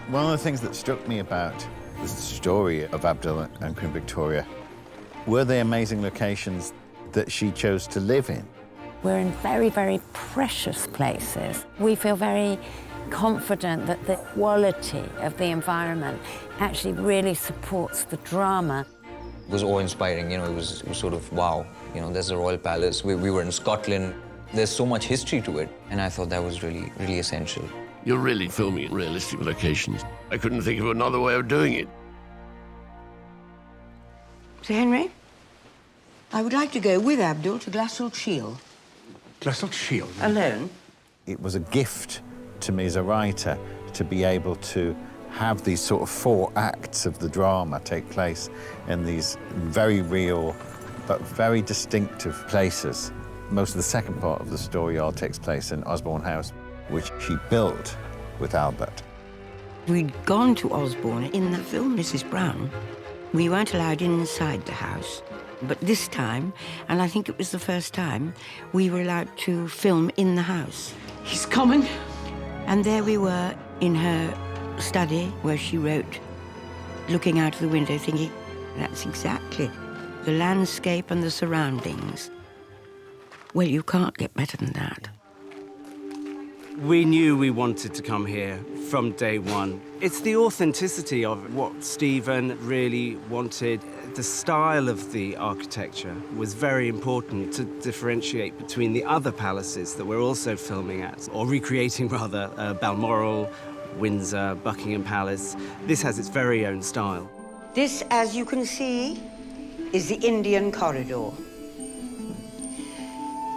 One of the things that struck me about the story of Abdul and Queen Victoria were the amazing locations that she chose to live in. We're in very, very precious places. We feel very confident that the quality of the environment actually really supports the drama. It was awe-inspiring, it was sort of, wow, there's a royal palace. We were in Scotland. There's so much history to it, and I thought that was really, really essential. You're really filming in realistic locations. I couldn't think of another way of doing it. Sir Henry, I would like to go with Abdul to Glassell Shield. Glassell Shield? Alone? It was a gift to me as a writer to be able to have these sort of 4 acts of the drama take place in these very real but very distinctive places. Most of the second part of the story all takes place in Osborne House, which she built with Albert. We'd gone to Osborne in the film Mrs. Brown. We weren't allowed inside the house, but this time, and I think it was the first time, we were allowed to film in the house. He's coming. And there we were in her study where she wrote, looking out of the window thinking, that's exactly the landscape and the surroundings. Well, you can't get better than that. We knew we wanted to come here from day one. It's the authenticity of what Stephen really wanted. The style of the architecture was very important to differentiate between the other palaces that we're also filming at, or recreating rather, Balmoral, Windsor, Buckingham Palace. This has its very own style. This, as you can see, is the Indian corridor.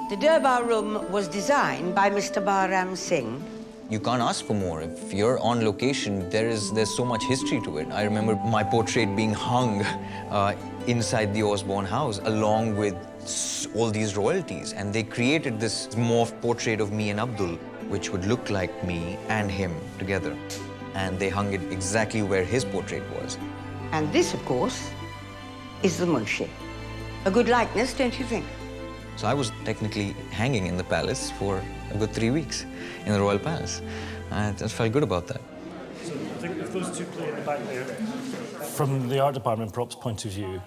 The Durbar room was designed by Mr. Bahram Singh. You can't ask for more. If you're on location, there's so much history to it. I remember my portrait being hung inside the Osborne house along with all these royalties, and they created this morphed portrait of me and Abdul, which would look like me and him together. And they hung it exactly where his portrait was. And this, of course, is the Munshi. A good likeness, don't you think? So I was technically hanging in the palace for a good 3 weeks in the royal palace. I just felt good about that. So I think if those two play in the back there. From the art department props point of view,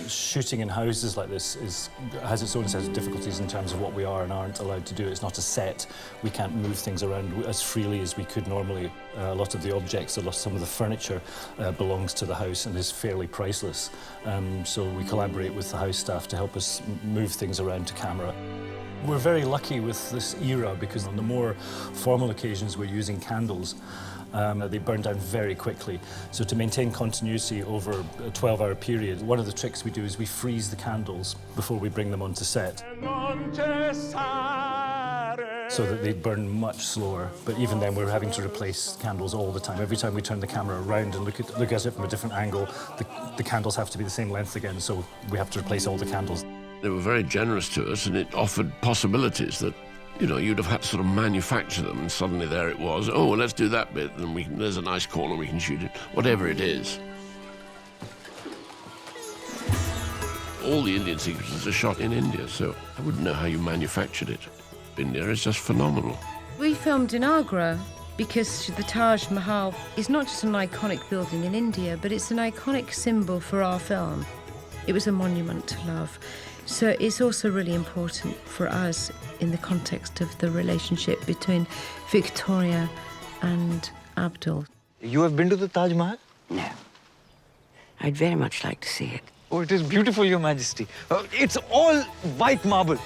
shooting in houses like this has its own set of difficulties in terms of what we are and aren't allowed to do. It's not a set. We can't move things around as freely as we could normally. A lot of the objects, some of the furniture belongs to the house and is fairly priceless. So we collaborate with the house staff to help us move things around to camera. We're very lucky with this era because on the more formal occasions we're using candles. They burn down very quickly. So to maintain continuity over a 12-hour period, one of the tricks we do is we freeze the candles before we bring them onto set, so that they burn much slower. But even then, we're having to replace candles all the time. Every time we turn the camera around and look at it from a different angle, the candles have to be the same length again, so we have to replace all the candles. They were very generous to us, and it offered possibilities that you'd have had to sort of manufacture them, and suddenly there it was. Oh, well, let's do that bit, and there's a nice corner, we can shoot it, whatever it is. All the Indian sequences are shot in India, so I wouldn't know how you manufactured it. India is just phenomenal. We filmed in Agra because the Taj Mahal is not just an iconic building in India, but it's an iconic symbol for our film. It was a monument to love. So it's also really important for us in the context of the relationship between Victoria and Abdul. You have been to the Taj Mahal? No. I'd very much like to see it. Oh, it is beautiful, Your Majesty. It's all white marble.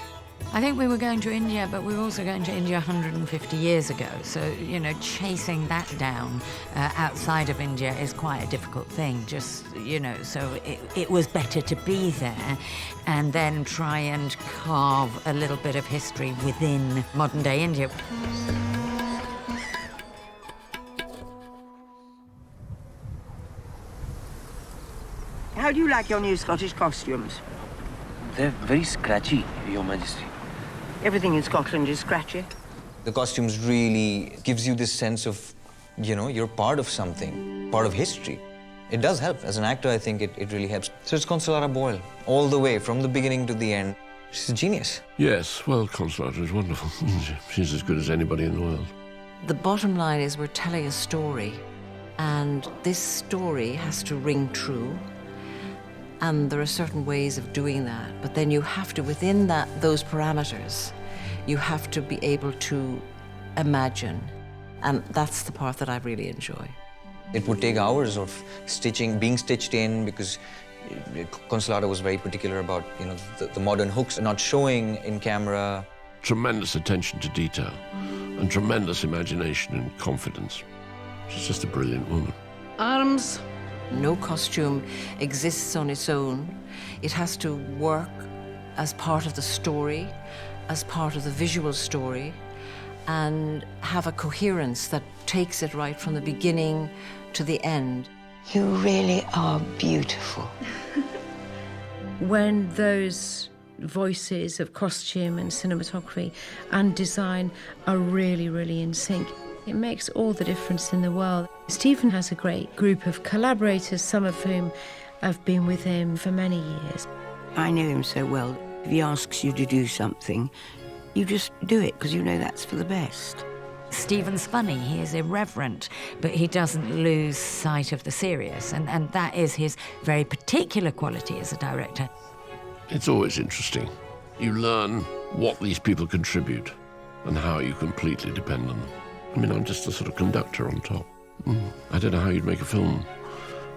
I think we were going to India, but we were also going to India 150 years ago. So, chasing that down outside of India is quite a difficult thing. So it was better to be there and then try and carve a little bit of history within modern-day India. How do you like your new Scottish costumes? They're very scratchy, Your Majesty. Everything in Scotland is scratchy. The costumes really gives you this sense of, you're part of something, part of history. It does help. As an actor, I think it really helps. So it's Consulara Boyle, all the way, from the beginning to the end. She's a genius. Yes, well, Consulara is wonderful. She's as good as anybody in the world. The bottom line is we're telling a story, And this story has to ring true. And there are certain ways of doing that. But then you have to, within those parameters, you have to be able to imagine. And that's the part that I really enjoy. It would take hours of stitching, being stitched in, because Consolata was very particular about, you know, the modern hooks not showing in camera. Tremendous attention to detail and tremendous imagination and confidence. She's just a brilliant woman. Arms. No costume exists on its own. It has to work as part of the story, as part of the visual story, and have a coherence that takes it right from the beginning to the end. You really are beautiful. When those voices of costume and cinematography and design are really, really in sync, it makes all the difference in the world. Stephen has a great group of collaborators, some of whom have been with him for many years. I know him so well. If he asks you to do something, you just do it because you know that's for the best. Stephen's funny, he is irreverent, but he doesn't lose sight of the serious, and that is his very particular quality as a director. It's always interesting. You learn what these people contribute and how you completely depend on them. I mean, I'm just a sort of conductor on top. I don't know how you'd make a film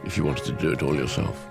if you wanted to do it all yourself.